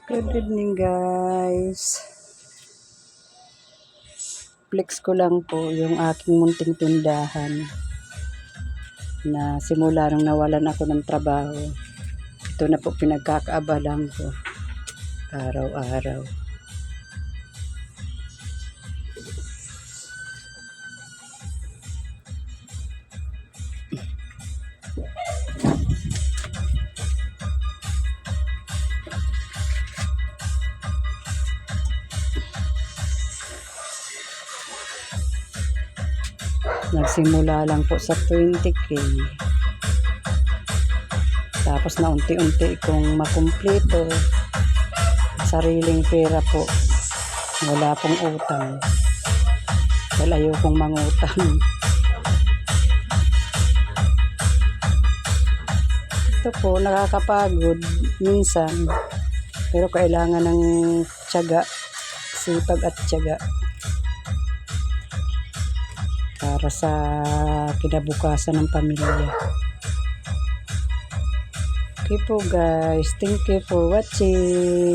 Good evening guys. Flex ko lang po yung aking munting tindahan na simula nung nawalan ako ng trabaho. Ito na po pinagkakaabalan ko araw-araw. Nagsimula lang po sa 20K. Tapos na unti-unti kong makumpleto. Sariling pera po. Wala pong utang. Dahil ayokong mangutang. Ito po, nakakapagod minsan. Pero kailangan ng tiyaga, sipag at tiyaga. Para sa kinabukasan ng pamilya. Okay po guys, thank you for watching.